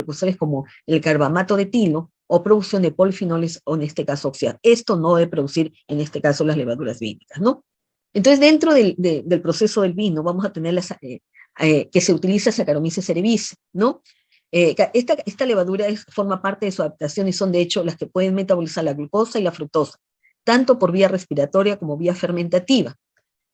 precursores como el carbamato de etilo o producción de polifenoles, o en este caso oxidado. Esto no debe producir, en este caso, las levaduras vínicas, ¿no? Entonces, dentro del proceso del vino, vamos a tener que se utiliza Saccharomyces cerevisiae, ¿no? Esta levadura forma parte de su adaptación y son, de hecho, las que pueden metabolizar la glucosa y la fructosa, tanto por vía respiratoria como vía fermentativa,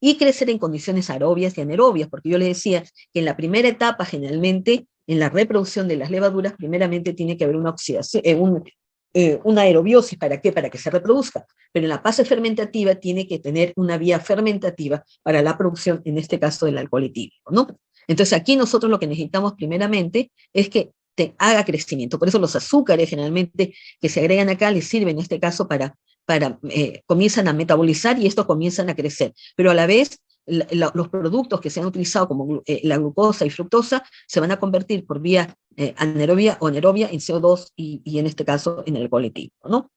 y crecer en condiciones aerobias y anaerobias, porque yo les decía que en la primera etapa, generalmente, en la reproducción de las levaduras, primeramente tiene que haber una oxidación, una aerobiosis. ¿Para qué? Para que se reproduzca. Pero en la fase fermentativa tiene que tener una vía fermentativa para la producción, en este caso, del alcohol etílico, ¿no? Entonces aquí nosotros lo que necesitamos primeramente es que haga crecimiento. Por eso los azúcares generalmente que se agregan acá les sirven en este caso para comienzan a metabolizar y estos comienzan a crecer. Pero a la vez los productos que se han utilizado como la glucosa y fructosa se van a convertir por vía anaerobia o anaerobia en CO2 y en este caso en alcohol etílico, ¿no?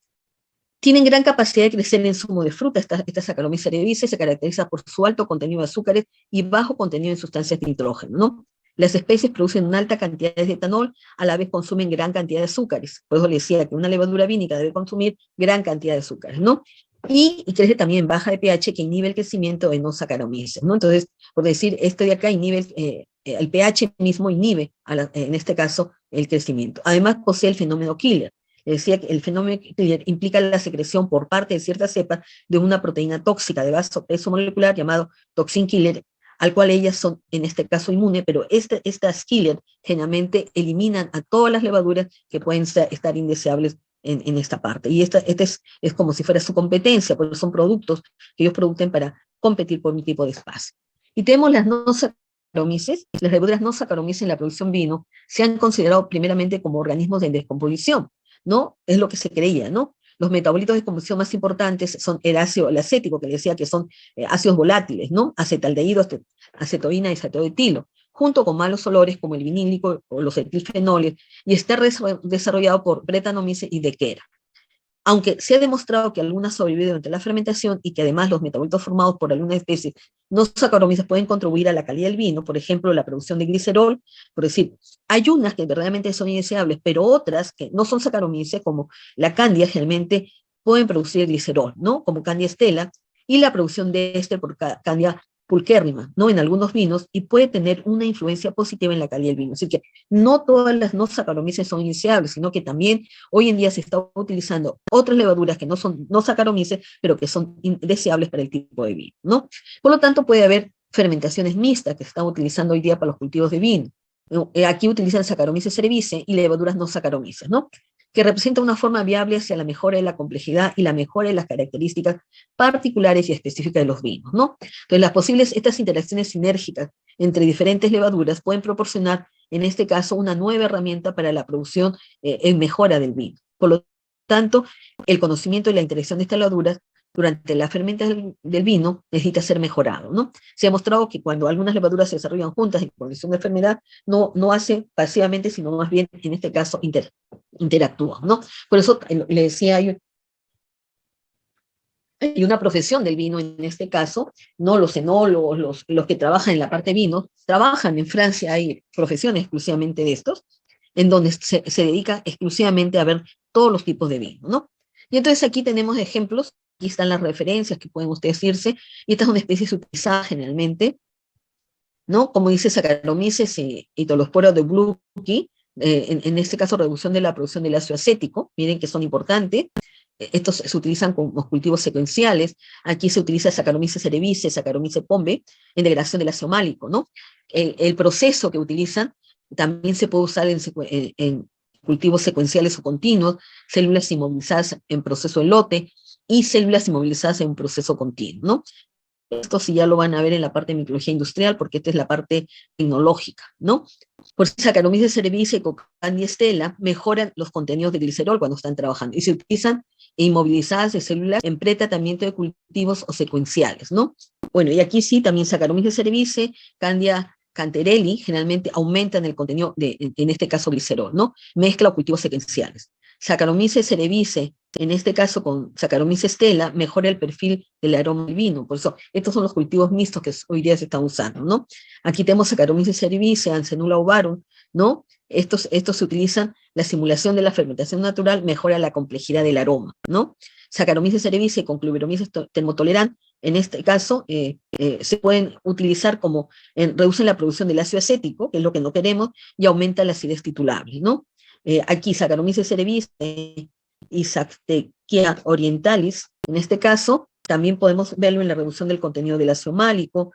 Tienen gran capacidad de crecer en zumo de fruta. Esta Saccharomyces cerevisiae se caracteriza por su alto contenido de azúcares y bajo contenido en sustancias de nitrógeno, ¿no? Las especies producen una alta cantidad de etanol, a la vez consumen gran cantidad de azúcares. Por eso le decía que una levadura vínica debe consumir gran cantidad de azúcares, ¿no? Y crece también baja de pH, que inhibe el crecimiento de no Saccharomyces, ¿no? Entonces, por decir, esto de acá inhibe, el pH mismo inhibe, en este caso, el crecimiento. Además, posee el fenómeno killer. Decía que el fenómeno killer implica la secreción por parte de ciertas cepas de una proteína tóxica de bajo peso molecular llamado toxin killer, al cual ellas son, en este caso, inmunes, pero estas killer generalmente eliminan a todas las levaduras que pueden estar indeseables en esta parte. Y esta es como si fuera su competencia, porque son productos que ellos producen para competir por un tipo de espacio. Y tenemos las no Saccharomyces. Las levaduras no Saccharomyces en la producción vino se han considerado primeramente como organismos de descomposición, ¿no? Es lo que se creía, ¿no? Los metabolitos de descomposición más importantes son el ácido, el acético, que decía que son ácidos volátiles, ¿no? Acetaldehído, acetoína y acetoetilo, junto con malos olores como el vinílico o los etilfenoles, y está desarrollado por Brettanomyces y Deckera. Aunque se ha demostrado que algunas sobreviven durante la fermentación y que además los metabolitos formados por algunas especies no Saccharomyces pueden contribuir a la calidad del vino, por ejemplo, la producción de glicerol, por decir, hay unas que verdaderamente son indeseables, pero otras que no son Saccharomyces, como la candia, generalmente pueden producir glicerol, ¿no? Como candia stella, y la producción de por candia pulquérrima, ¿no? En algunos vinos, y puede tener una influencia positiva en la calidad del vino. Así que no todas las no Saccharomyces son indeseables, sino que también hoy en día se está utilizando otras levaduras que no son no Saccharomyces, pero que son deseables para el tipo de vino, ¿no? Por lo tanto, puede haber fermentaciones mixtas que se están utilizando hoy día para los cultivos de vino. Aquí utilizan Saccharomyces cerevisiae y levaduras no Saccharomyces, ¿no? Que representa una forma viable hacia la mejora de la complejidad y la mejora de las características particulares y específicas de los vinos, ¿no? Entonces, estas interacciones sinérgicas entre diferentes levaduras pueden proporcionar, en este caso, una nueva herramienta para la producción en mejora del vino. Por lo tanto, el conocimiento y la interacción de estas levaduras durante la fermentación del vino necesita ser mejorado, ¿no? Se ha mostrado que cuando algunas levaduras se desarrollan juntas en condición de enfermedad, no hace pasivamente, sino más bien, en este caso, interactúan, ¿no? Por eso le decía, hay una profesión del vino en este caso, no los enólogos, los que trabajan en la parte de vino, trabajan en Francia, hay profesiones exclusivamente de estos, en donde se dedica exclusivamente a ver todos los tipos de vino, ¿no? Y entonces aquí tenemos ejemplos, aquí están las referencias que pueden ustedes irse, y estas son especies utilizadas generalmente, ¿no? Como dice Saccharomyces y Tolospora de Bluki, en este caso reducción de la producción del ácido acético, miren que son importantes. Estos se utilizan como cultivos secuenciales. Aquí se utiliza Saccharomyces cerevisiae, Saccharomyces pombe, en degradación del ácido málico, ¿no? El proceso que utilizan también se puede usar en cultivos secuenciales o continuos, células inmovilizadas en proceso de lote y células inmovilizadas en proceso continuo, ¿no? Esto sí ya lo van a ver en la parte de microbiología industrial, porque esta es la parte tecnológica, ¿no? Por eso Saccharomyces cerevisiae y Candia stella mejoran los contenidos de glicerol cuando están trabajando y se utilizan inmovilizadas de células en pretratamiento de cultivos o secuenciales, ¿no? Bueno, y aquí sí, también Saccharomyces cerevisiae, Candia canterelli, generalmente aumentan el contenido en este caso, glicerol, ¿no? Mezcla o cultivos secuenciales. Saccharomyces cerevisiae, en este caso con Saccharomyces stella, mejora el perfil del aroma del vino. Por eso, estos son los cultivos mixtos que hoy día se están usando, ¿no? Aquí tenemos Saccharomyces cerevisiae, Ancenula ovarum, ¿no? Estos se utilizan, la simulación de la fermentación natural mejora la complejidad del aroma, ¿no? Saccharomyces cerevisiae con Clubberomyces termotolerans, en este caso, se pueden utilizar como, reducen la producción del ácido acético, que es lo que no queremos, y aumenta la acidez titulable, ¿no? Aquí Saccharomyces cerevisiae y Saccharomyces orientalis, en este caso, también podemos verlo en la reducción del contenido del ácido málico.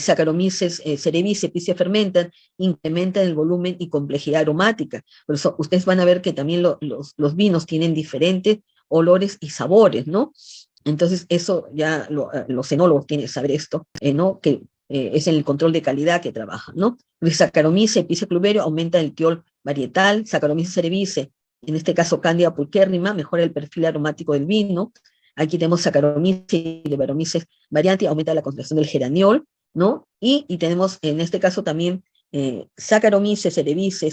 Saccharomyces cerevisiae, Piscia fermentan, incrementan el volumen y complejidad aromática. Por eso ustedes van a ver que también los vinos tienen diferentes olores y sabores, ¿no? Entonces eso ya los enólogos tienen que saber esto, ¿no? Que es en el control de calidad que trabajan, ¿no? Saccharomyces, Piscia cluverio, aumenta el tiol varietal. Saccharomyces cerevisiae, en este caso Candida pulcherrima, mejora el perfil aromático del vino. Aquí tenemos Saccharomyces y Brettanomyces varianti, aumenta la concentración del geraniol, ¿no? Y tenemos en este caso también Saccharomyces cerevisiae,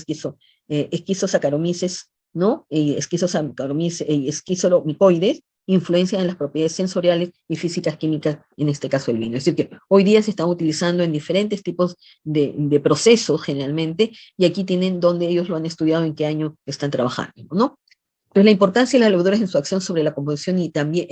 Schizosacharomyces, ¿no? Schizosacharomyces y esquizolomicoides, influencian en las propiedades sensoriales y físicas químicas, en este caso el vino. Es decir, que hoy día se están utilizando en diferentes tipos de procesos generalmente, y aquí tienen donde ellos lo han estudiado, en qué año están trabajando, ¿no? Entonces, la importancia de las levaduras en su acción sobre la composición y también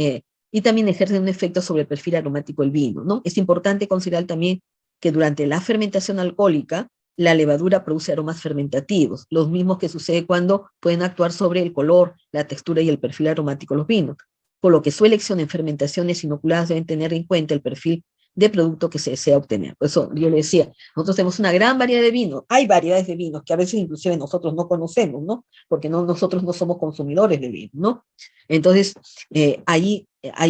ejercen un efecto sobre el perfil aromático del vino, ¿no? Es importante considerar también que durante la fermentación alcohólica, la levadura produce aromas fermentativos, los mismos que sucede cuando pueden actuar sobre el color, la textura y el perfil aromático de los vinos, por lo que su elección en fermentaciones inoculadas deben tener en cuenta el perfil de producto que se desea obtener. Por eso yo le decía, nosotros tenemos una gran variedad de vinos, hay variedades de vinos que a veces inclusive nosotros no conocemos, ¿no? Porque nosotros no somos consumidores de vino, ¿no? Entonces, ahí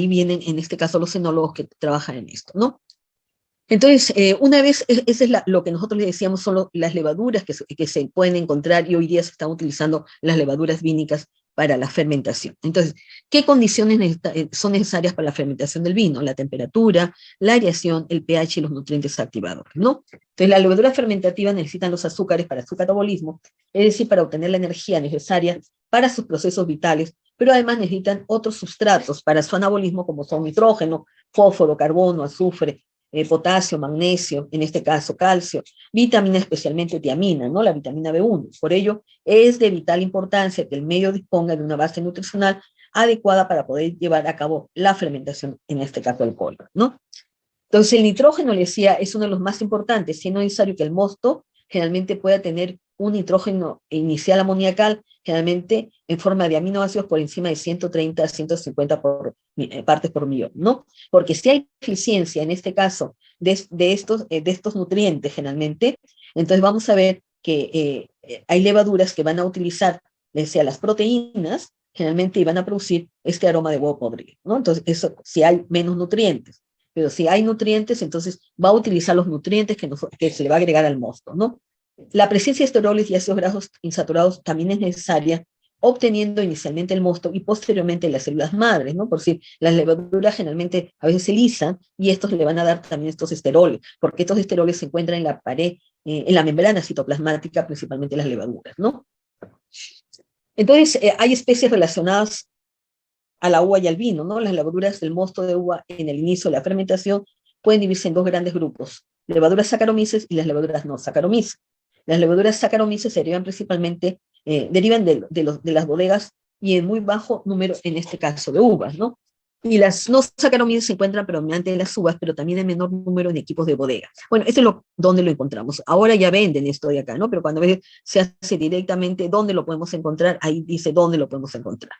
vienen, en este caso, los enólogos que trabajan en esto, ¿no? Entonces, una vez, eso es lo que nosotros le decíamos, son las levaduras que se pueden encontrar, y hoy día se están utilizando las levaduras vínicas para la fermentación. Entonces, ¿qué condiciones son necesarias para la fermentación del vino? La temperatura, la aireación, el pH y los nutrientes activadores, ¿no? Entonces, las levaduras fermentativas necesitan los azúcares para su catabolismo, es decir, para obtener la energía necesaria para sus procesos vitales, pero además necesitan otros sustratos para su anabolismo, como son nitrógeno, fósforo, carbono, azufre, potasio, magnesio, en este caso calcio, vitamina, especialmente tiamina, ¿no? La vitamina B1. Por ello, es de vital importancia que el medio disponga de una base nutricional adecuada para poder llevar a cabo la fermentación, en este caso alcohólica, ¿no? Entonces, el nitrógeno, le decía, es uno de los más importantes, siendo necesario que el mosto generalmente pueda tener un nitrógeno inicial amoniacal, generalmente en forma de aminoácidos por encima de 130 a 150 partes por millón, ¿no? Porque si hay deficiencia, en este caso, de estos nutrientes generalmente, entonces vamos a ver que hay levaduras que van a utilizar, les decía, las proteínas, generalmente, y van a producir este aroma de huevo podrido, ¿no? Entonces, eso si hay menos nutrientes. Pero si hay nutrientes, entonces va a utilizar los nutrientes que se le va a agregar al mosto, ¿no? La presencia de esteroles y ácidos grasos insaturados también es necesaria, obteniendo inicialmente el mosto y posteriormente las células madres, ¿no? Por si las levaduras generalmente a veces se lisan, y estos le van a dar también estos esteroles, porque estos esteroles se encuentran en la pared, en la membrana citoplasmática, principalmente las levaduras, ¿no? Entonces, hay especies relacionadas a la uva y al vino, ¿no? Las levaduras del mosto de uva en el inicio de la fermentación pueden dividirse en dos grandes grupos: levaduras Saccharomyces y las levaduras no Saccharomyces. Las levaduras Saccharomyces se derivan principalmente, derivan de las bodegas, y en muy bajo número, en este caso, de uvas, ¿no? Y las no Saccharomyces se encuentran predominantemente en las uvas, pero también en menor número en equipos de bodega. Bueno, esto es donde lo encontramos. Ahora ya venden esto de acá, ¿no? Pero cuando se hace directamente, ¿dónde lo podemos encontrar? Ahí dice dónde lo podemos encontrar.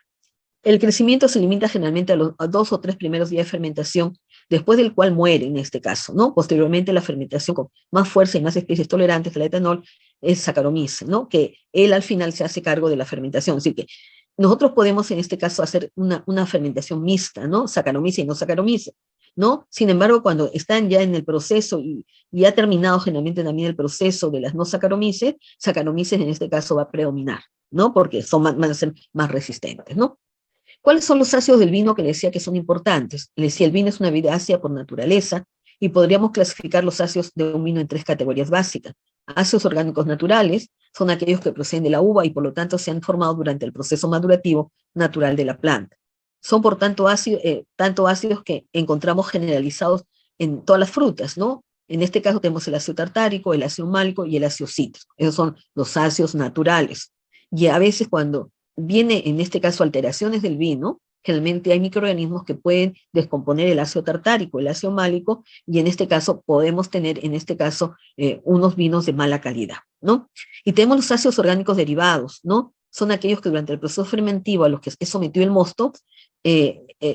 El crecimiento se limita generalmente a 2 o 3 primeros días de fermentación, después del cual muere, en este caso, ¿no? Posteriormente, la fermentación con más fuerza y más especies tolerantes al etanol es Saccharomyces, ¿no? Que él al final se hace cargo de la fermentación. Así que nosotros podemos, en este caso, hacer una fermentación mixta, ¿no? Saccharomyces y no Saccharomyces, ¿no? Sin embargo, cuando están ya en el proceso y ha terminado generalmente también el proceso de las no Saccharomyces, Saccharomyces en este caso va a predominar, ¿no? Porque van a ser más resistentes, ¿no? ¿Cuáles son los ácidos del vino que le decía que son importantes? Le decía, el vino es una bebida ácida por naturaleza, y podríamos clasificar los ácidos de un vino en 3 categorías básicas. Ácidos orgánicos naturales son aquellos que proceden de la uva y por lo tanto se han formado durante el proceso madurativo natural de la planta. Son por tanto ácidos que encontramos generalizados en todas las frutas, ¿no? En este caso tenemos el ácido tartárico, el ácido málico y el ácido cítrico. Esos son los ácidos naturales. Y a veces cuando viene, en este caso, alteraciones del vino, generalmente hay microorganismos que pueden descomponer el ácido tartárico, el ácido málico, y en este caso podemos tener, en este caso, unos vinos de mala calidad, ¿no? Y tenemos los ácidos orgánicos derivados, ¿no? Son aquellos que durante el proceso fermentivo a los que es sometido el mosto,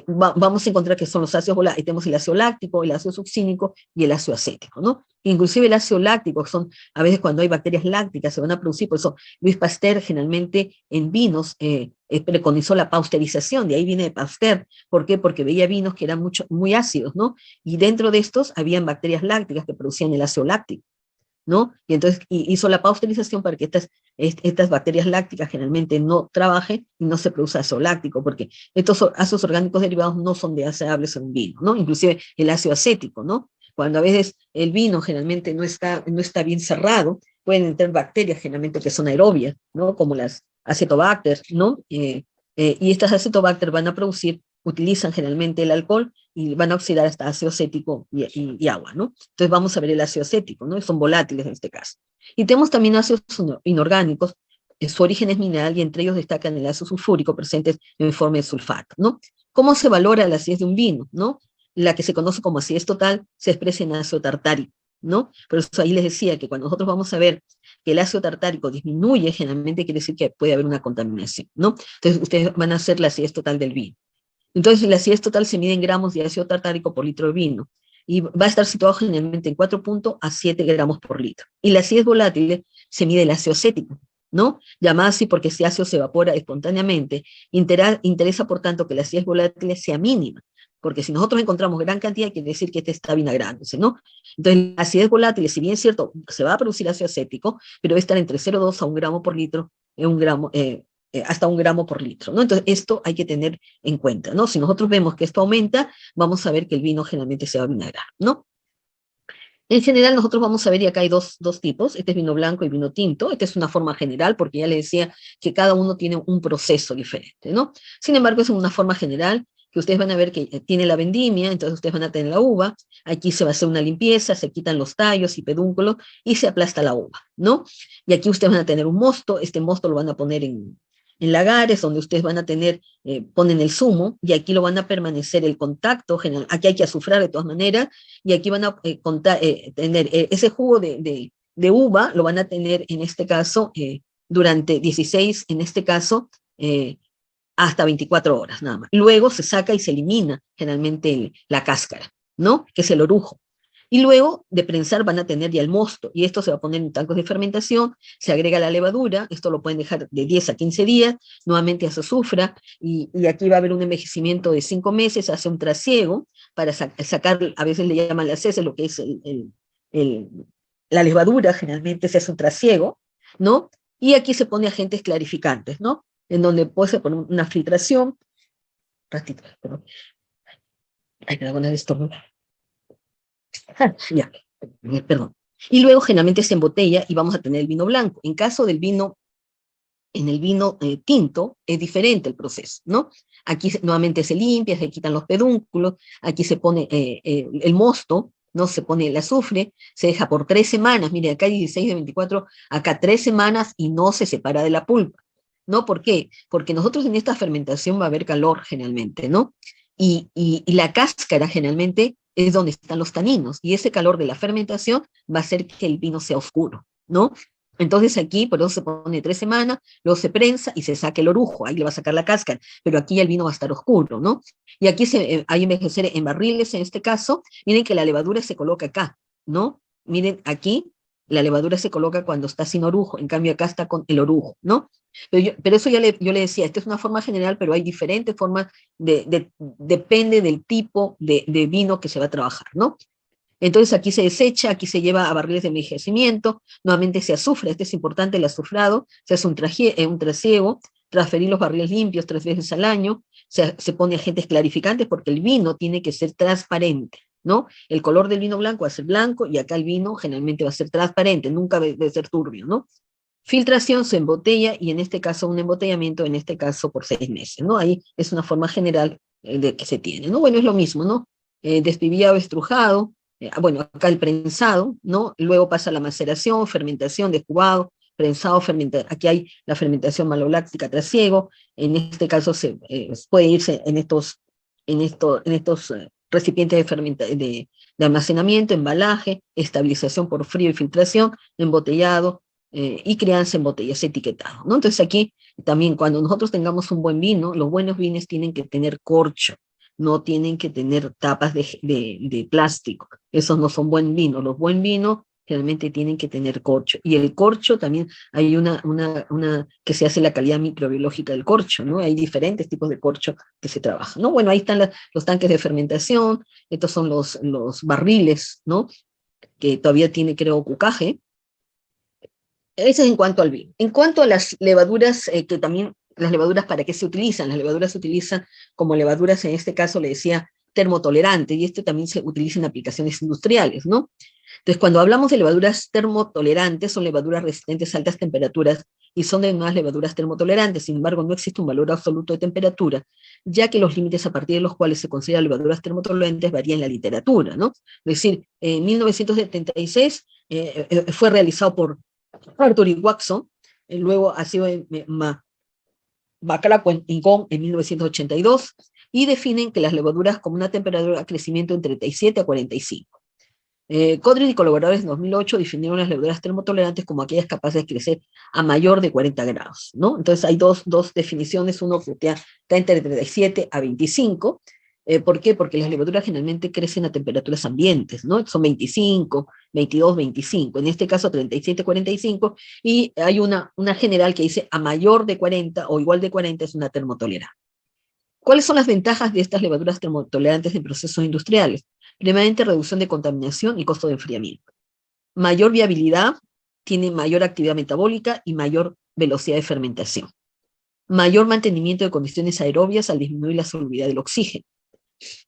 vamos a encontrar que son los ácidos volátiles. Tenemos el ácido láctico, el ácido succínico y el ácido acético, ¿no? Inclusive el ácido láctico, que son a veces cuando hay bacterias lácticas se van a producir, por eso Luis Pasteur generalmente en vinos preconizó la pasteurización, de ahí viene de Pasteur. ¿Por qué? Porque veía vinos que eran muy ácidos, ¿no? Y dentro de estos habían bacterias lácticas que producían el ácido láctico, ¿no? Y entonces hizo la pasteurización para que estas bacterias lácticas generalmente no trabajen y no se produzca ácido láctico, porque estos ácidos orgánicos derivados no son deseables en un vino, ¿no? Inclusive el ácido acético, ¿no? Cuando a veces el vino generalmente no está bien cerrado, pueden entrar bacterias generalmente que son aerobias, ¿no? Como las acetobacter, ¿no? Y estas acetobacter van a producir, utilizan generalmente el alcohol y van a oxidar hasta ácido acético y agua, ¿no? Entonces vamos a ver el ácido acético, ¿no? Son volátiles en este caso. Y tenemos también ácidos inorgánicos, su origen es mineral y entre ellos destacan el ácido sulfúrico presentes en forma de sulfato, ¿no? ¿Cómo se valora la acidez de un vino, no? La que se conoce como acidez total se expresa en ácido tartárico, ¿no? Por eso ahí les decía que cuando nosotros vamos a ver que el ácido tartárico disminuye, generalmente quiere decir que puede haber una contaminación, ¿no? Entonces ustedes van a hacer la acidez total del vino. Entonces la acidez total se mide en gramos de ácido tartárico por litro de vino y va a estar situado generalmente en 4 a 7 gramos por litro. Y la acidez volátil se mide el ácido acético, ¿no? Llamada así porque ese ácido se evapora espontáneamente. Interesa, por tanto, que la acidez volátil sea mínima, porque si nosotros encontramos gran cantidad, quiere decir que este está vinagrándose, ¿no? Entonces, la acidez volátil, si bien es cierto, se va a producir ácido acético, pero va a estar entre 0,2 a 1 gramo por litro, hasta 1 gramo por litro, ¿no? Entonces, esto hay que tener en cuenta, ¿no? Si nosotros vemos que esto aumenta, vamos a ver que el vino generalmente se va a vinagrar, ¿no? En general, nosotros vamos a ver, y acá hay dos tipos, este es vino blanco y vino tinto, esta es una forma general, porque ya le decía que cada uno tiene un proceso diferente, ¿no? Sin embargo, es una forma general, que ustedes van a ver que tiene la vendimia, entonces ustedes van a tener la uva, aquí se va a hacer una limpieza, se quitan los tallos y pedúnculos, y se aplasta la uva, ¿no? Y aquí ustedes van a tener un mosto, este mosto lo van a poner en lagares, donde ustedes van a tener, ponen el zumo, y aquí lo van a permanecer el contacto general, aquí hay que azufrar de todas maneras, y aquí van a tener ese jugo de uva, lo van a tener en este caso durante 16, en este caso, hasta 24 horas nada más. Luego se saca y se elimina generalmente la cáscara, ¿no? Que es el orujo. Y luego de prensar van a tener ya el mosto, y esto se va a poner en tancos de fermentación, se agrega la levadura, esto lo pueden dejar de 10 a 15 días, nuevamente se azufra, y aquí va a haber un envejecimiento de 5 meses, hace un trasiego, para sacar, a veces le llaman las heces, lo que es la levadura, generalmente se hace un trasiego, ¿no? Y aquí se pone agentes clarificantes, ¿no? En donde puede ser poner una filtración, ratito, perdón, ay, me da ganas de estornudar. Ya, perdón. Y luego generalmente se embotella y vamos a tener el vino blanco. En caso del vino, en el vino tinto, es diferente el proceso, ¿no? Aquí nuevamente se limpia, se quitan los pedúnculos, aquí se pone el mosto, ¿no? Se pone el azufre, se deja por 3 semanas, mire, acá hay 16 de 24, acá 3 semanas y no se separa de la pulpa, ¿no? ¿Por qué? Porque nosotros en esta fermentación va a haber calor generalmente, ¿no? Y la cáscara generalmente es donde están los taninos, y ese calor de la fermentación va a hacer que el vino sea oscuro, ¿no? Entonces aquí, por eso se pone 3 semanas, luego se prensa y se saca el orujo, ahí le va a sacar la cáscara, pero aquí ya el vino va a estar oscuro, ¿no? Y aquí hay envejecer en barriles, en este caso, miren que la levadura se coloca acá, ¿no? Miren, aquí la levadura se coloca cuando está sin orujo, en cambio acá está con el orujo, ¿no? Pero eso yo le decía, esta es una forma general, pero hay diferentes formas, depende del tipo de vino que se va a trabajar, ¿no? Entonces aquí se desecha, aquí se lleva a barriles de envejecimiento, nuevamente se azufra, este es importante el azufrado, se hace un trasiego, transferir los barriles limpios 3 veces al año, se pone agentes clarificantes porque el vino tiene que ser transparente, ¿no? El color del vino blanco va a ser blanco y acá el vino generalmente va a ser transparente, nunca debe ser turbio, ¿no? Filtración se embotella y en este caso un embotellamiento, en este caso por 6 meses, ¿no? Ahí es una forma general de que se tiene, ¿no? Bueno, es lo mismo, ¿no? Despibillado, estrujado, bueno, acá el prensado, ¿no? Luego pasa la maceración, fermentación, descubado, prensado, aquí hay la fermentación maloláctica trasiego, en este caso puede irse en estos recipientes de almacenamiento, embalaje, estabilización por frío y filtración, embotellado, y crianza en botellas, etiquetado, ¿no? Entonces aquí también cuando nosotros tengamos un buen vino, los buenos vinos tienen que tener corcho, no tienen que tener tapas de plástico. Esos no son buen vino. Los buen vinos realmente tienen que tener corcho. Y el corcho también hay una que se hace la calidad microbiológica del corcho, ¿no? Hay diferentes tipos de corcho que se trabajan, ¿no? Bueno, ahí están los tanques de fermentación, estos son los barriles, ¿no? Que todavía tiene, creo, cucaje. Eso es en cuanto al vino. En cuanto a las levaduras, que también, las levaduras, ¿para qué se utilizan? Las levaduras se utilizan como levaduras, en este caso le decía, termotolerantes, y esto también se utiliza en aplicaciones industriales, ¿no? Entonces, cuando hablamos de levaduras termotolerantes, son levaduras resistentes a altas temperaturas y son además levaduras termotolerantes. Sin embargo, no existe un valor absoluto de temperatura, ya que los límites a partir de los cuales se consideran levaduras termotolerantes varían en la literatura, ¿no? Es decir, en 1976 fue realizado por Arthur y Watson, luego ha sido Bacalaco y Gong en 1982, y definen que las levaduras como una temperatura de crecimiento entre 37 a 45. Codrin y colaboradores en 2008 definieron las levaduras termotolerantes como aquellas capaces de crecer a mayor de 40 grados, ¿no? Entonces hay dos definiciones, uno que está entre 37 a 25. ¿Por qué? Porque las levaduras generalmente crecen a temperaturas ambientes, ¿no? Son 25, 22, 25, en este caso 37, 45, y hay una general que dice a mayor de 40 o igual de 40 es una termotolerante. ¿Cuáles son las ventajas de estas levaduras termotolerantes en procesos industriales? Primeramente, reducción de contaminación y costo de enfriamiento. Mayor viabilidad, tiene mayor actividad metabólica y mayor velocidad de fermentación. Mayor mantenimiento de condiciones aerobias al disminuir la solubilidad del oxígeno.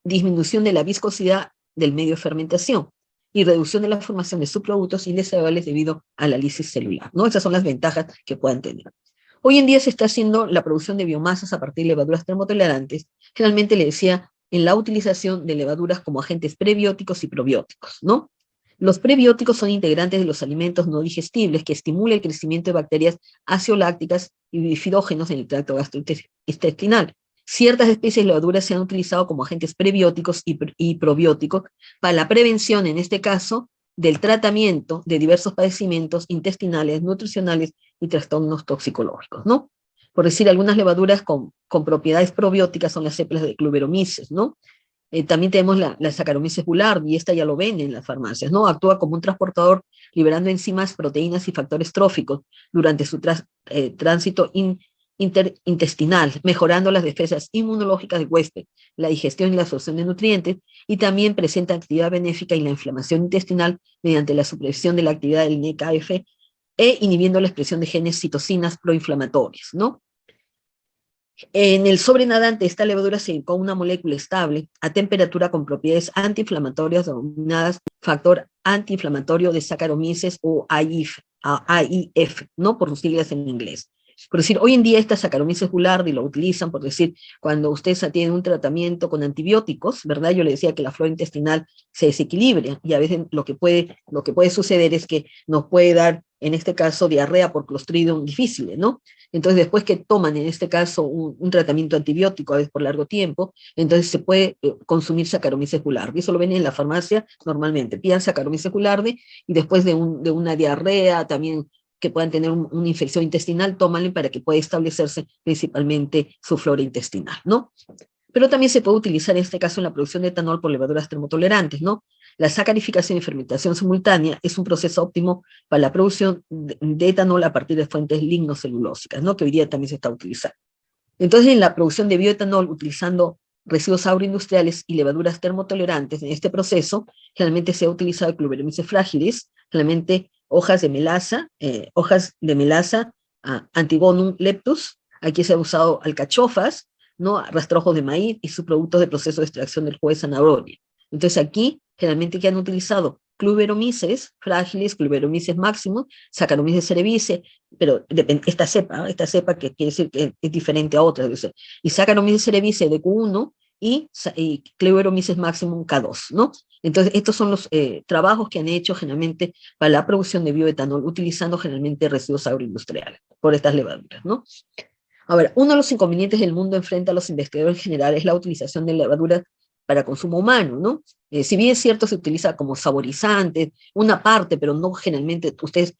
Disminución de la viscosidad del medio de fermentación y reducción de la formación de subproductos indeseables debido a la lisis celular, ¿no? Esas son las ventajas que puedan tener. Hoy en día se está haciendo la producción de biomasas a partir de levaduras termotolerantes, generalmente le decía, en la utilización de levaduras como agentes prebióticos y probióticos, ¿no? Los prebióticos son integrantes de los alimentos no digestibles que estimulan el crecimiento de bacterias aciolácticas y bifidógenos en el tracto gastrointestinal. Ciertas especies de levaduras se han utilizado como agentes prebióticos y probióticos para la prevención, en este caso, del tratamiento de diversos padecimientos intestinales, nutricionales y trastornos toxicológicos, ¿no? Por decir, algunas levaduras con propiedades probióticas son las cepas de Clubberomyces, ¿no? También tenemos la Saccharomyces boulardii, y esta ya lo ven en las farmacias, ¿no? Actúa como un transportador liberando enzimas, proteínas y factores tróficos durante su tránsito interintestinal, mejorando las defensas inmunológicas del huésped, la digestión y la absorción de nutrientes, y también presenta actividad benéfica en la inflamación intestinal mediante la supresión de la actividad del NKF inhibiendo la expresión de genes citocinas proinflamatorias, ¿no? En el sobrenadante, esta levadura se dedicó a una molécula estable a temperatura con propiedades antiinflamatorias denominadas factor antiinflamatorio de Saccharomyces o AIF, ¿no? Por sus siglas en inglés. Por decir, hoy en día esta Saccharomyces boulardii lo utilizan, por decir, cuando usted tiene un tratamiento con antibióticos, ¿verdad? Yo le decía que la flora intestinal se desequilibra y a veces lo que puede suceder es que nos puede dar, en este caso, diarrea por Clostridium difficile, ¿no? Entonces, después que toman, en este caso, un tratamiento antibiótico, a veces por largo tiempo, entonces se puede consumir Saccharomyces boulardii. Eso lo ven en la farmacia normalmente. Pidan Saccharomyces boulardii y después de una diarrea, también que puedan tener una infección intestinal, tómanle para que pueda establecerse principalmente su flora intestinal, ¿no? Pero también se puede utilizar en este caso en la producción de etanol por levaduras termotolerantes, ¿no? La sacarificación y fermentación simultánea es un proceso óptimo para la producción de etanol a partir de fuentes lignocelulósicas, ¿no? Que hoy día también se está utilizando. Entonces, en la producción de bioetanol, utilizando residuos agroindustriales y levaduras termotolerantes, en este proceso, generalmente se ha utilizado Clubberomyces fragilis, generalmente hojas de melaza, Antigonum leptus, aquí se ha usado alcachofas, ¿no? Rastrojos de maíz y subproductos de proceso de extracción del jugo de zanahoria. Entonces aquí, generalmente que han utilizado Clubberomyces frágiles, Clubberomyces maximus, Saccharomyces cerevisiae, pero esta cepa que quiere decir que es diferente a otras, y Saccharomyces cerevisiae de Q1 y Cleuromyces maximum K2, ¿no? Entonces, estos son los trabajos que han hecho generalmente para la producción de bioetanol, utilizando generalmente residuos agroindustriales por estas levaduras, ¿no? Ahora, uno de los inconvenientes del mundo enfrenta a los investigadores en general es la utilización de levaduras para consumo humano, ¿no? Si bien es cierto, se utiliza como saborizante, una parte, pero no generalmente, ustedes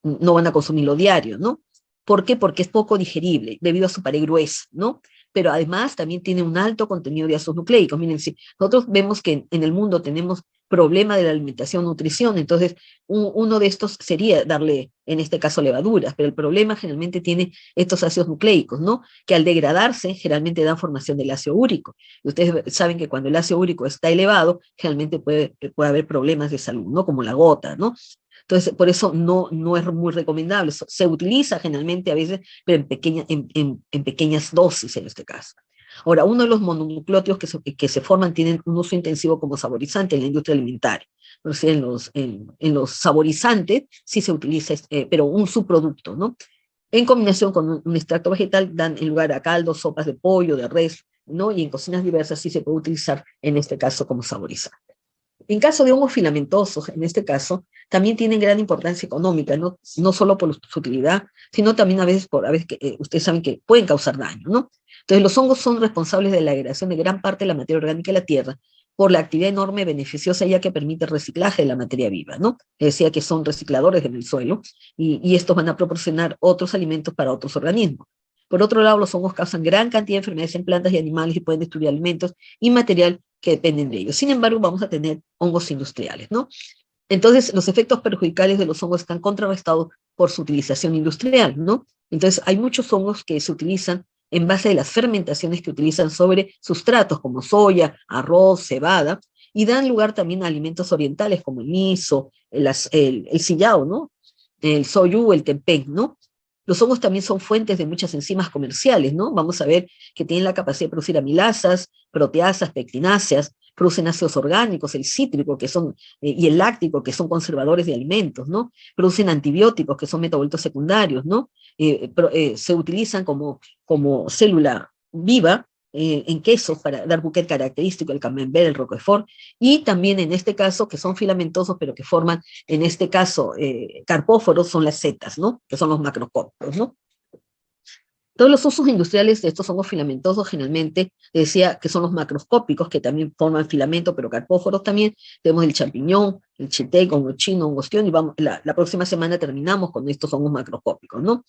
no van a consumirlo diario, ¿no? ¿Por qué? Porque es poco digerible, debido a su pared gruesa, ¿no? Pero además también tiene un alto contenido de ácidos nucleicos. Miren, si nosotros vemos que en el mundo tenemos problema de la alimentación, nutrición, entonces uno de estos sería darle, en este caso, levaduras, pero el problema generalmente tiene estos ácidos nucleicos, ¿no? Que al degradarse generalmente dan formación del ácido úrico. Y ustedes saben que cuando el ácido úrico está elevado, generalmente puede haber problemas de salud, ¿no? Como la gota, ¿no? Entonces, por eso no es muy recomendable. Se utiliza generalmente a veces, pero en pequeñas dosis en este caso. Ahora, uno de los mononucleótidos que se forman tienen un uso intensivo como saborizante en la industria alimentaria. Entonces, en los saborizantes sí se utiliza, pero un subproducto, ¿no? En combinación con un extracto vegetal dan en lugar a caldos, sopas de pollo, de res, ¿no? Y en cocinas diversas sí se puede utilizar, en este caso, como saborizante. En caso de hongos filamentosos, en este caso, también tienen gran importancia económica, no solo por su utilidad, sino también a veces que ustedes saben que pueden causar daño, ¿no? Entonces, los hongos son responsables de la degradación de gran parte de la materia orgánica de la tierra por la actividad enorme beneficiosa ya que permite el reciclaje de la materia viva, ¿no? Decía que son recicladores en el suelo y estos van a proporcionar otros alimentos para otros organismos. Por otro lado, los hongos causan gran cantidad de enfermedades en plantas y animales y pueden destruir alimentos y material que dependen de ellos. Sin embargo, vamos a tener hongos industriales, ¿no? Entonces, los efectos perjudiciales de los hongos están contrarrestados por su utilización industrial, ¿no? Entonces, hay muchos hongos que se utilizan en base a las fermentaciones que utilizan sobre sustratos como soya, arroz, cebada, y dan lugar también a alimentos orientales como el miso, el sillao, ¿no? El soyu, el tempeh, ¿no? Los hongos también son fuentes de muchas enzimas comerciales, ¿no? Vamos a ver que tienen la capacidad de producir amilasas, proteasas, pectináceas, producen ácidos orgánicos, el cítrico y el láctico, que son conservadores de alimentos, ¿no? Producen antibióticos, que son metabolitos secundarios, ¿no? Se utilizan como célula viva en quesos para dar buquet característico, el camembert, el roquefort, y también en este caso, que son filamentosos, pero que forman, en este caso, carpóforos, son las setas, ¿no? Que son los macroscópicos, ¿no? Todos los usos industriales de estos hongos filamentosos generalmente decía que son los macroscópicos, que también forman filamento, pero carpóforos también. Tenemos el champiñón, el chiltén, hongo chino, hongo ostión, y la próxima semana terminamos con estos hongos macroscópicos, ¿no?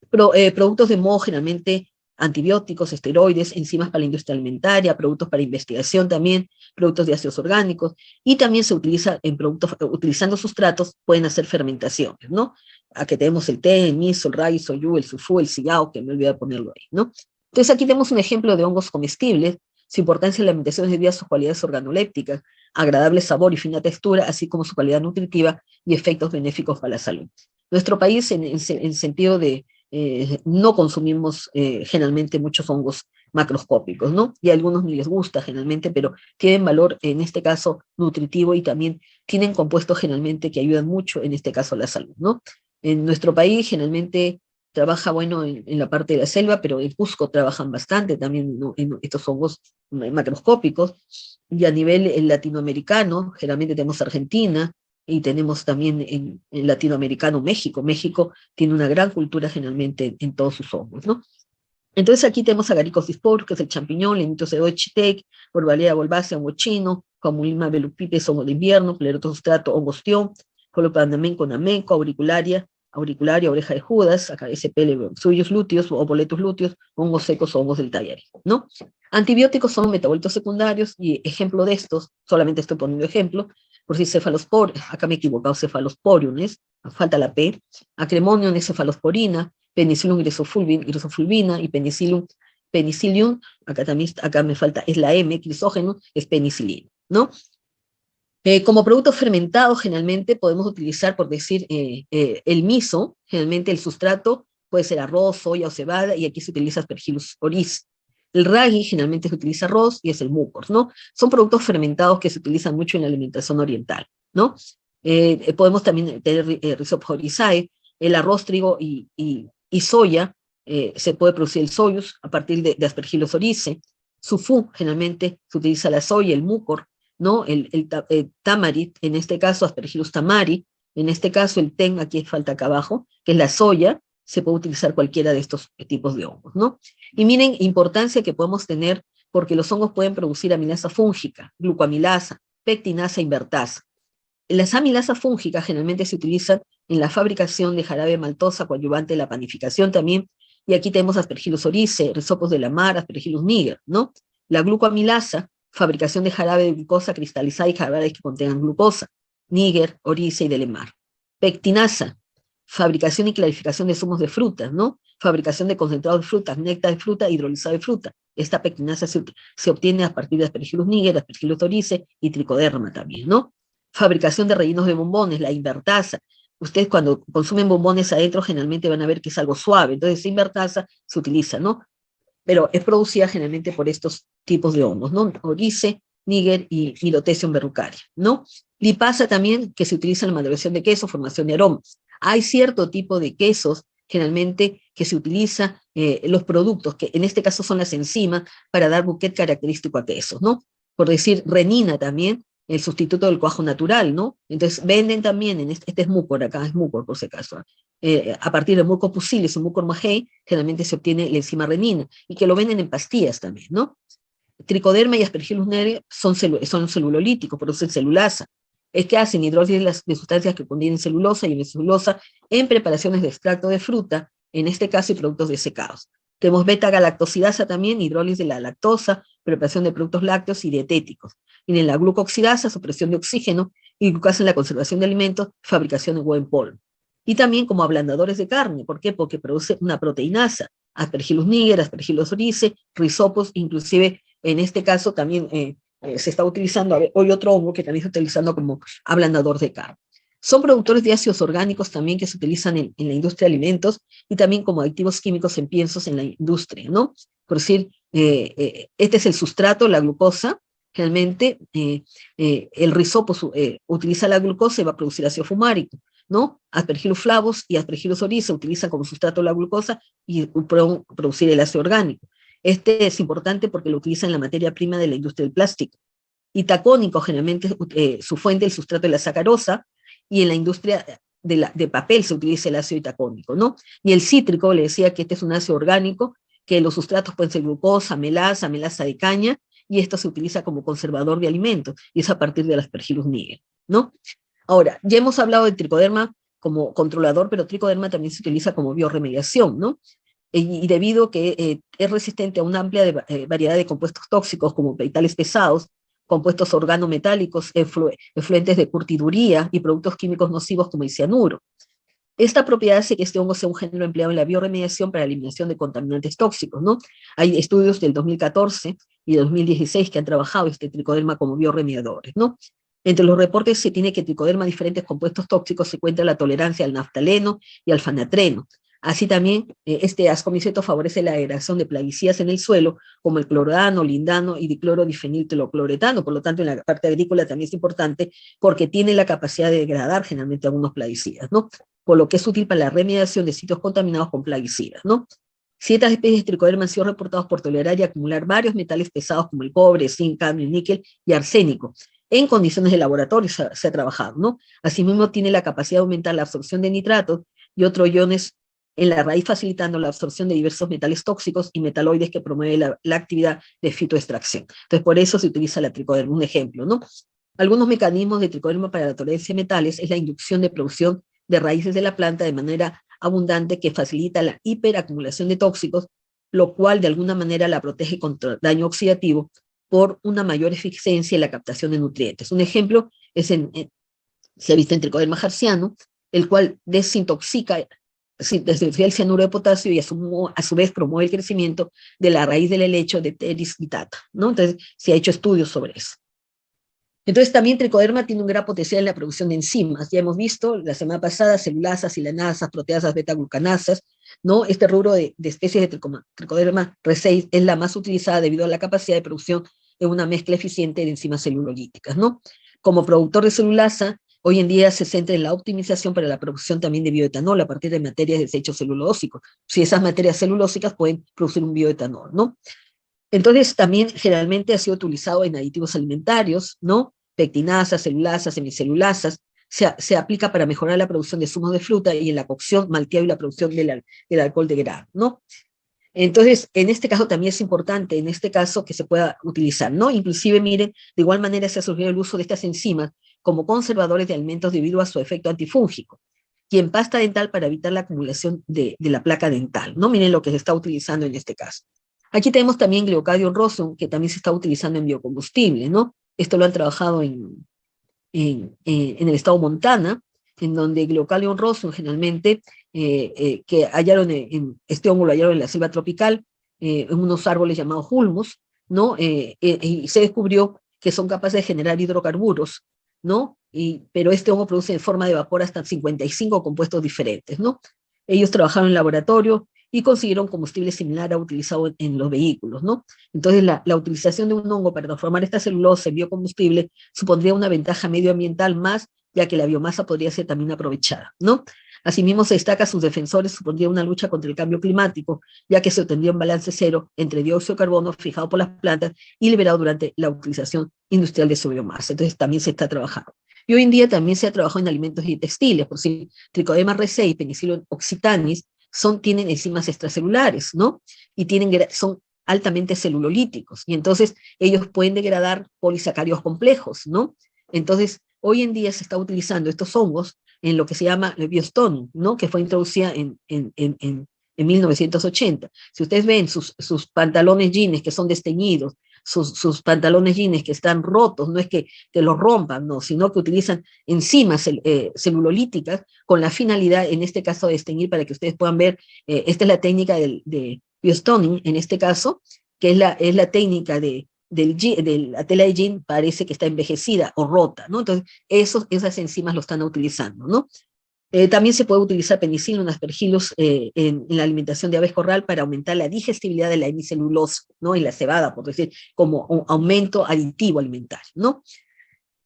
Productos de moho generalmente antibióticos, esteroides, enzimas para la industria alimentaria, productos para investigación también, productos de ácidos orgánicos, y también se utiliza en productos, utilizando sustratos, pueden hacer fermentaciones, ¿no? Aquí tenemos el té, el miso, el rai, soyu, el sufú, el sillao, que me olvidé de ponerlo ahí, ¿no? Entonces aquí tenemos un ejemplo de hongos comestibles, su importancia en la alimentación es debido a sus cualidades organolépticas, agradable sabor y fina textura, así como su calidad nutritiva y efectos benéficos para la salud. Nuestro país, en sentido de no consumimos generalmente muchos hongos macroscópicos, ¿no? Y a algunos ni les gusta generalmente, pero tienen valor, en este caso, nutritivo y también tienen compuestos generalmente que ayudan mucho, en este caso, a la salud, ¿no? En nuestro país generalmente trabaja, bueno, en la parte de la selva, pero en Cusco trabajan bastante también, ¿no? En estos hongos macroscópicos, y a nivel latinoamericano, generalmente tenemos Argentina, y tenemos también en latinoamericano México. México tiene una gran cultura generalmente en todos sus hongos, ¿no? Entonces aquí tenemos Agaricus disporus, que es el champiñón, Lemniosauria chitec, Borbalea volvacea, hongo chino, Camulima belupipes, hongo de invierno, Clerotostrato, hongo ostión, Colopanaменco, namenco, auricularia, oreja de Judas, acá SPL, suyos lúteos o boletus lúteos, hongos secos o hongos del tallarín, ¿no? Antibióticos son metabolitos secundarios, y ejemplo de estos, solamente estoy poniendo ejemplo, por si cefalospor, acá me he equivocado, cefalosporium, falta la P, Acremonium es cefalosporina, Penicillium grisofulvina y penicillium, acá me falta, es la M, crisógeno, es penicilina, ¿no? Como producto fermentado, generalmente podemos utilizar, por decir, el miso, generalmente el sustrato puede ser arroz, soya o cebada, y aquí se utiliza Aspergillus oryz. El ragi generalmente se utiliza arroz y es el mucor, ¿no? Son productos fermentados que se utilizan mucho en la alimentación oriental, ¿no? Podemos también tener Rhizopus oryzae, el arroz, trigo y soya, se puede producir el soyuz a partir de Aspergillus oryzae. Sufú, generalmente se utiliza la soya, el mucor, ¿no? El tamarit, en este caso Aspergillus tamari, en este caso el ten, aquí falta acá abajo, que es la soya, se puede utilizar cualquiera de estos tipos de hongos, ¿no? Y miren, importancia que podemos tener, porque los hongos pueden producir amilasa fúngica, glucoamilasa, pectinasa, invertasa. Las amilasas fúngicas generalmente se utilizan en la fabricación de jarabe maltosa, coadyuvante de la panificación también, y aquí tenemos Aspergillus oryzae, Rhizopus de la mar, Aspergillus niger, ¿no? La glucoamilasa, fabricación de jarabe de glucosa cristalizada y jarabes que contengan glucosa, Niger, oryzae y de la mar. Pectinasa, fabricación y clarificación de zumos de frutas, ¿no? Fabricación de concentrados de frutas, néctar de fruta, hidrolizado de fruta. Esta pectinasa se obtiene a partir de Aspergillus niger, Aspergillus oryzae y tricoderma también, ¿no? Fabricación de rellenos de bombones, la invertasa. Ustedes cuando consumen bombones adentro generalmente van a ver que es algo suave, entonces esa invertasa se utiliza, ¿no? Pero es producida generalmente por estos tipos de hongos, ¿no? Oryzae, Niger y Milotecium verrucaria, ¿no? Lipasa también, que se utiliza en la maduración de queso, formación de aromas. Hay cierto tipo de quesos, generalmente, que se utiliza los productos, que en este caso son las enzimas, para dar bouquet característico a quesos, ¿no? Por decir, renina también, el sustituto del cuajo natural, ¿no? Entonces venden también, este es mucor, acá es mucor por si acaso, a partir de mucor pusillus o mucor maguey, generalmente se obtiene la enzima renina, y que lo venden en pastillas también, ¿no? Tricoderma y Aspergillus niger son celulolíticos, producen celulasa. Es que hacen hidrólisis de sustancias que contienen celulosa y celulosa en preparaciones de extracto de fruta, en este caso y productos desecados. Tenemos beta-galactosidasa también, hidrólisis de la lactosa, preparación de productos lácteos y dietéticos. Tienen la glucoxidasa, supresión de oxígeno, y glucasa en la conservación de alimentos, fabricación de huevo en polvo. Y también como ablandadores de carne. ¿Por qué? Porque produce una proteinasa. Aspergillus niger, Aspergillus oryzae, Rhizopus, inclusive en este caso también se está utilizando, hoy otro hongo que también se está utilizando como ablandador de carne. Son productores de ácidos orgánicos también que se utilizan en la industria de alimentos y también como aditivos químicos en piensos en la industria, ¿no? Por decir, este es el sustrato, la glucosa. Realmente el Rhizopus utiliza la glucosa y va a producir ácido fumárico, ¿no? Aspergillus flavus y Aspergillus oryzae utilizan como sustrato la glucosa y producir el ácido orgánico. Este es importante porque lo utilizan en la materia prima de la industria del plástico. Y tacónico, generalmente su fuente es el sustrato de la sacarosa, y en la industria de papel se utiliza el ácido itacónico, ¿no? Y el cítrico, le decía que este es un ácido orgánico, que los sustratos pueden ser glucosa, melaza de caña, y esto se utiliza como conservador de alimentos, y es a partir de las Aspergillus niger, ¿no? Ahora, ya hemos hablado de tricoderma como controlador, pero tricoderma también se utiliza como bioremediación, ¿no? Y debido a que es resistente a una amplia variedad de compuestos tóxicos como metales pesados, compuestos organometálicos, efluentes de curtiduría y productos químicos nocivos como el cianuro. Esta propiedad hace que este hongo sea un género empleado en la bioremediación para la eliminación de contaminantes tóxicos, ¿no? Hay estudios del 2014 y del 2016 que han trabajado este tricoderma como bioremediadores, ¿no? Entre los reportes se tiene que tricoderma diferentes compuestos tóxicos se encuentra la tolerancia al naftaleno y al fanatreno. Así también, este ascomiceto favorece la degradación de plaguicidas en el suelo, como el clorodano, lindano y diclorodifeniltelocloretano. Por lo tanto, en la parte agrícola también es importante porque tiene la capacidad de degradar generalmente algunos plaguicidas, ¿no? Por lo que es útil para la remediación de sitios contaminados con plaguicidas, ¿no? Ciertas especies de tricoderma han sido reportados por tolerar y acumular varios metales pesados como el cobre, zinc, cadmio, níquel y arsénico. En condiciones de laboratorio se ha trabajado, ¿no? Asimismo, tiene la capacidad de aumentar la absorción de nitratos y otros iones en la raíz, facilitando la absorción de diversos metales tóxicos y metaloides que promueve la actividad de fitoextracción. Entonces, por eso se utiliza la tricoderma, un ejemplo, ¿no? Algunos mecanismos de tricoderma para la tolerancia de metales es la inducción de producción de raíces de la planta de manera abundante que facilita la hiperacumulación de tóxicos, lo cual de alguna manera la protege contra daño oxidativo por una mayor eficiencia en la captación de nutrientes. Un ejemplo es se ha visto en tricoderma harziano, el cual desintoxica el cianuro de potasio y a su vez promueve el crecimiento de la raíz del helecho de Pteris guittata, ¿no? Entonces se ha hecho estudios sobre eso. Entonces también tricoderma tiene un gran potencial en la producción de enzimas. Ya hemos visto la semana pasada celulasas, silanasas, proteasas, beta-glucanasas, ¿no? Este rubro de especies de tricoderma resei es la más utilizada debido a la capacidad de producción de una mezcla eficiente de enzimas celulolíticas, ¿no? Como productor de celulasa, hoy en día se centra en la optimización para la producción también de bioetanol a partir de materias de desechos celulósicos. Si esas materias celulósicas pueden producir un bioetanol, ¿no? Entonces, también generalmente ha sido utilizado en aditivos alimentarios, ¿no? Pectinasas, celulasas, semicelulasas. Se aplica para mejorar la producción de zumos de fruta y en la cocción, malteado y la producción del alcohol de grano, ¿no? Entonces, en este caso también es importante, en este caso, que se pueda utilizar, ¿no? Inclusive, miren, de igual manera se ha surgido el uso de estas enzimas como conservadores de alimentos debido a su efecto antifúngico y en pasta dental para evitar la acumulación de la placa dental, ¿no? Miren lo que se está utilizando en este caso. Aquí tenemos también Gliocadium rosum, que también se está utilizando en biocombustible, ¿no? Esto lo han trabajado en el estado Montana, en donde Gliocalium rosum generalmente, que hallaron este hongo lo hallaron en la selva tropical, en unos árboles llamados hulmus, ¿no? Y se descubrió que son capaces de generar hidrocarburos, ¿no? Pero este hongo produce en forma de vapor hasta 55 compuestos diferentes, ¿no? Ellos trabajaron en laboratorio y consiguieron combustible similar a utilizado en los vehículos, ¿no? Entonces, la utilización de un hongo para transformar esta celulosa en biocombustible supondría una ventaja medioambiental más, ya que la biomasa podría ser también aprovechada, ¿no? Asimismo, se destaca a sus defensores, supondría una lucha contra el cambio climático, ya que se obtendría un balance cero entre dióxido de carbono fijado por las plantas y liberado durante la utilización industrial de su biomasa. Entonces, también se está trabajando. Y hoy en día también se ha trabajado en alimentos y textiles, por si Trichoderma resei y Penicillium occitanis tienen enzimas extracelulares, ¿no? Y son altamente celulolíticos, y entonces ellos pueden degradar polisacáridos complejos, ¿no? Entonces, hoy en día se está utilizando estos hongos en lo que se llama el Biostone, ¿no? Que fue introducida en 1980. Si ustedes ven sus pantalones jeans que son desteñidos, sus pantalones jeans que están rotos, no es que los rompan, no, sino que utilizan enzimas celulolíticas con la finalidad, en este caso, de desteñir, para que ustedes puedan ver, esta es la técnica de biostoning, en este caso, que es la técnica de la tela de jean, parece que está envejecida o rota, ¿no? Entonces, esas enzimas lo están utilizando, ¿no? También se puede utilizar penicilina, aspergillus en la alimentación de aves corral para aumentar la digestibilidad de la hemicelulosa, ¿no? Y la cebada, por decir, como un aumento aditivo alimentario, ¿no?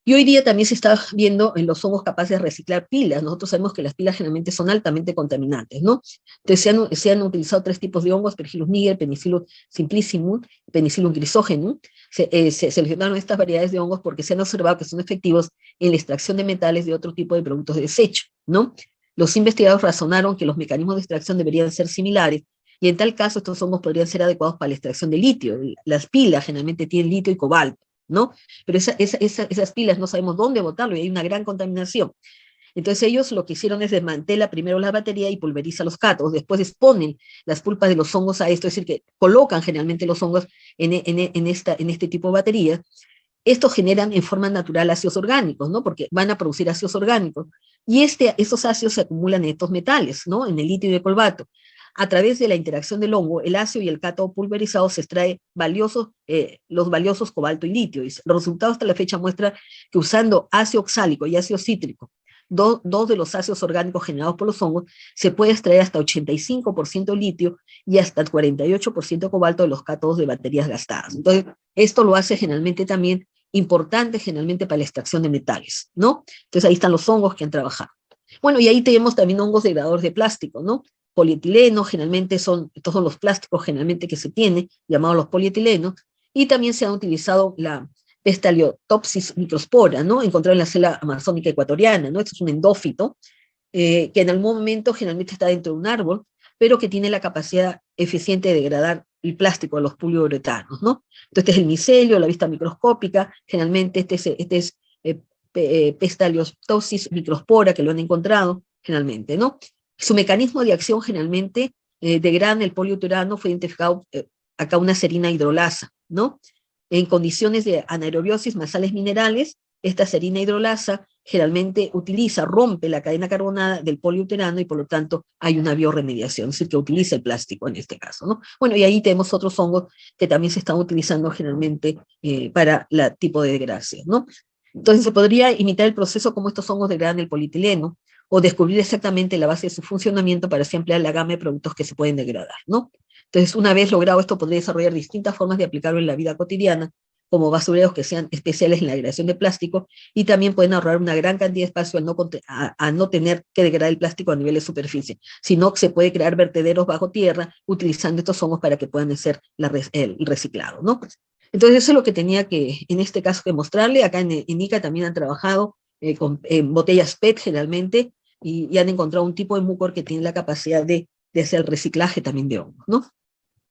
Y hoy día también se está viendo en los hongos capaces de reciclar pilas. Nosotros sabemos que las pilas generalmente son altamente contaminantes, ¿no? Entonces se han utilizado 3 tipos de hongos: Aspergillus niger, Penicillium simplicimum, Penicillium grisogenum. Se seleccionaron estas variedades de hongos porque se han observado que son efectivos en la extracción de metales de otro tipo de productos de desecho, ¿no? Los investigadores razonaron que los mecanismos de extracción deberían ser similares, y en tal caso estos hongos podrían ser adecuados para la extracción de litio. Las pilas generalmente tienen litio y cobalto, ¿no? Pero esas pilas no sabemos dónde botarlo y hay una gran contaminación. Entonces ellos lo que hicieron es desmantelar primero la batería y pulveriza los cátodos, después exponen las pulpas de los hongos a esto, es decir, que colocan generalmente los hongos en este tipo de baterías. Estos generan en forma natural ácidos orgánicos, ¿no? Porque van a producir ácidos orgánicos, y estos ácidos se acumulan en estos metales, ¿no? En el litio y el cobalto. A través de la interacción del hongo, el ácido y el cátodo pulverizado se extrae los valiosos cobalto y litio. Y los resultados hasta la fecha muestran que usando ácido oxálico y ácido cítrico, dos de los ácidos orgánicos generados por los hongos, se puede extraer hasta 85% litio y hasta el 48% cobalto de los cátodos de baterías gastadas. Entonces, esto lo hace generalmente también importante, generalmente para la extracción de metales, ¿no? Entonces, ahí están los hongos que han trabajado. Bueno, y ahí tenemos también hongos degradadores de plástico, ¿no? Polietileno, generalmente estos son los plásticos generalmente que se tienen, llamados los polietilenos, y también se han utilizado la Pestalotiopsis microspora, ¿no? Encontrada en la selva amazónica ecuatoriana, ¿no? Esto es un endófito, que en algún momento generalmente está dentro de un árbol, pero que tiene la capacidad eficiente de degradar el plástico, los poliuretanos, ¿no? Entonces, este es el micelio, la vista microscópica, generalmente este es Pestalotiopsis microspora, que lo han encontrado generalmente, ¿no? Su mecanismo de acción generalmente degrada el poliuretano, fue identificado acá una serina hidrolasa, ¿no? En condiciones de anaerobiosis más sales minerales, esta serina hidrolasa generalmente rompe la cadena carbonada del poliuretano y por lo tanto hay una bioremediación, es decir, que utiliza el plástico en este caso, ¿no? Bueno, y ahí tenemos otros hongos que también se están utilizando generalmente para la tipo de degradación, ¿no? Entonces se podría imitar el proceso como estos hongos degradan el polietileno, o descubrir exactamente la base de su funcionamiento para así ampliar la gama de productos que se pueden degradar, ¿no? Entonces, una vez logrado esto, podría desarrollar distintas formas de aplicarlo en la vida cotidiana, como basureros que sean especiales en la degradación de plástico, y también pueden ahorrar una gran cantidad de espacio al no tener que degradar el plástico a nivel de superficie, sino que se puede crear vertederos bajo tierra utilizando estos hongos para que puedan hacer el reciclado, ¿no? Entonces eso es lo que tenía que, en este caso, que mostrarle. Acá en ICA también han trabajado con botellas PET generalmente, y han encontrado un tipo de mucor que tiene la capacidad de hacer el reciclaje también de hongos, ¿no?